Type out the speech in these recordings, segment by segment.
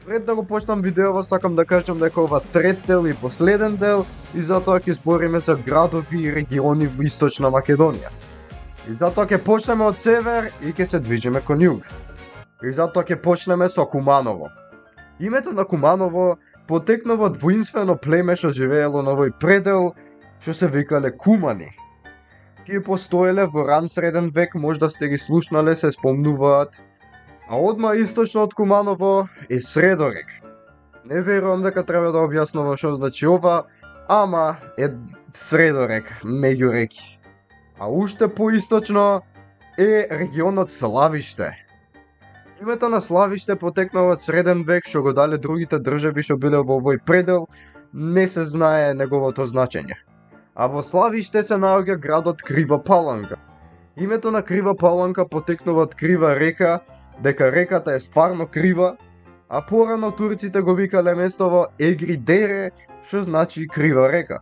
Пред да го почнам видеово, сакам да кажам дека ова трет дел и последен дел и затоа ќе збориме за градови и региони во Источна Македонија. И затоа ќе почнеме од север и ќе се движиме кон југ. И затоа ќе почнеме со Куманово. Името на Куманово потекнува од воинствено племе што живеело на овој предел, што се викале Кумани. Тие постоеле во ран среден век, можда сте ги слушнале, се спомнуваат. А одма источно од Куманово е Средорек. Не верувам дека треба да објаснувам што значи ова, ама е Средорек, меѓу реки. А уште поисточно е регионот Славиште. Името на Славиште потекнува од среден век, што го дале другите држави што биле во овој предел, не се знае неговото значење. А во Славиште се наоѓа градот Крива Паланка. Името на Крива Паланка потекнува од крива река, дека реката е стварно крива, а порано турците го викале местово Егри Дере, што значи крива река.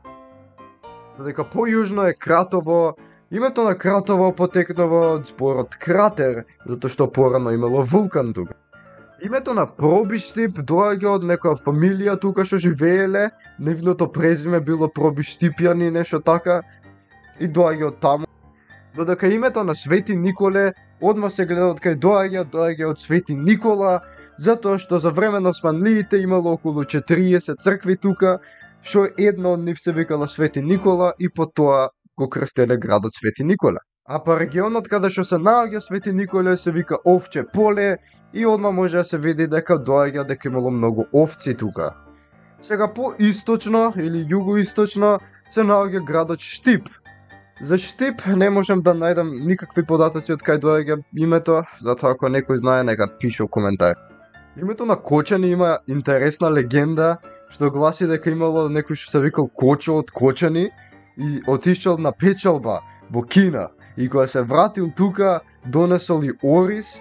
Додека појужно е Кратово, името на Кратово потекнува од зборот кратер, затоа што порано имало вулкан тука. Името на Пробиштип доаѓа од некоја фамилија тука што живееле, нивното презиме било Пробиштипјани, нешто така, и доаѓа од таму. Додека името на Свети Николе одма се гледа од кај доаѓа од Свети Никола, затоа што за време на османлиите имало околу 40 цркви тука, што една од нив се викала Свети Никола и потоа го крстеле градот Свети Никола. А па регионот каде што се наоѓа Свети Николе се вика Овче поле и одма може да се види дека дека имало многу овци тука. Сега поисточно или југоисточно се наоѓа градот Штип. За Штип не можам да најдам никакви податоци од кај доаѓа името, затоа ако некој знае нека пише во коментар. Името на Кочани има интересна легенда, што гласи дека имало некој што се викал Кочо од Кочани и отишел на печалба во Кина и кога се вратил тука донесол и ориз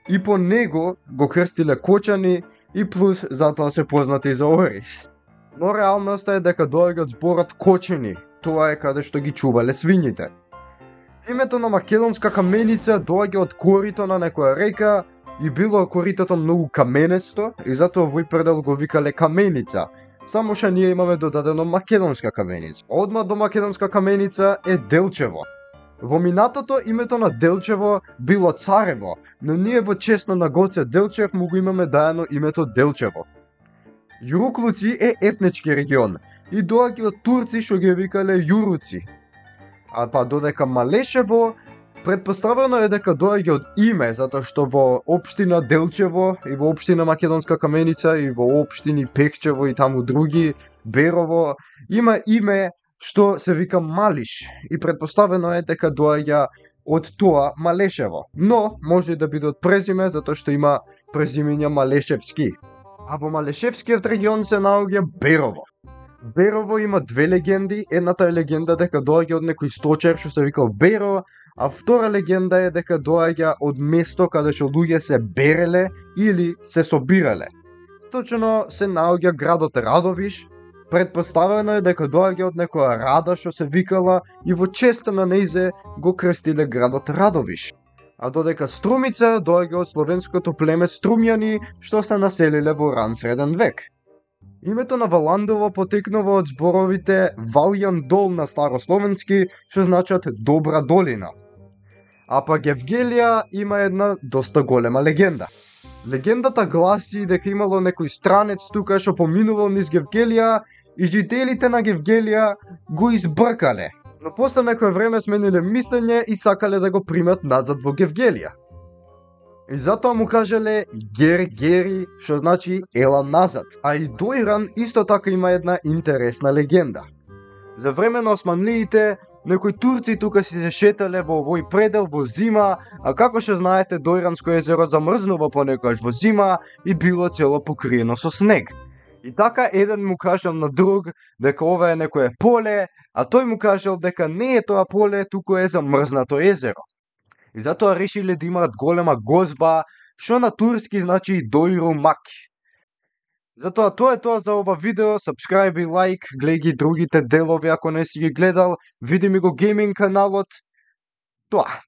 и по него го крстиле Кочани и плюс затоа се познати за ориз. Но реалноста е дека доаѓа од зборот Кочени. Тоа е каде што ги чувале свињите. Името на македонска каменица доаѓа од корито на некоја река и било коритото многу каменесто и затоа овој предел го викале Каменица. Само што ние имаме додадено македонска каменица. Одма до македонска каменица е Делчево. Во минатото името на Делчево било Царево, но ние во чест на Гоце Делчев му го имаме даено името Делчево. Јуруклуци е етнички регион и доаѓа од турци што ги викале јуруци. А па додека Малешево претпоставено е дека доаѓа од име, затоа што во општина Делчево и во општина Македонска каменица и во општини Пекчево и таму други, Берово, има име што се вика Малиш и претпоставено е дека доаѓа од тоа Малешево. Но може да биде од презиме затоа што има презимења Малешевски. А во Малешевскиот регион се наоѓа Берово. Берово има две легенди, едната е легенда дека доаѓа од некој сточер што се викал Беро, а втора легенда е дека доаѓа од место каде што луѓе се береле или се собирале. Точно се наоѓа градот Радовиш, претпоставено е дека доаѓа од некоја рада што се викала и во чест на нејзе го крстиле градот Радовиш. А додека Струмица доаѓа од словенското племе Струмјани што се населиле во ран среден век. Името на Валандово потекнува од зборовите Валјан дол на старословенски, што значат добра долина. А па Гевгелија има една доста голема легенда. Легендата гласи дека имало некој странец тука што поминувал низ Гевгелија и жителите на Гевгелија го избркале. Но после некој време смениле мислење и сакале да го примат назад во Гевгелија. И затоа му кажеле Гери, што значи ела назад. А и Дојран исто така има една интересна легенда. За време на османлиите, некои турци тука си се шетале во овој предел во зима, а како што знаете Дојранско езеро замрзнува понекогаш во зима и било цело покриено со снег. И така еден му кажал на друг дека ова е некое поле, а тој му кажал дека не е тоа поле, туку е замрзнато езеро. И затоа решиле да имаат голема гозба, што на турски значи Дојру Маки. Затоа тоа е тоа за ова видео, subscribe и лайк, гледај ги другите делови ако не си ги гледал, види ми го гейминг каналот. Тоа.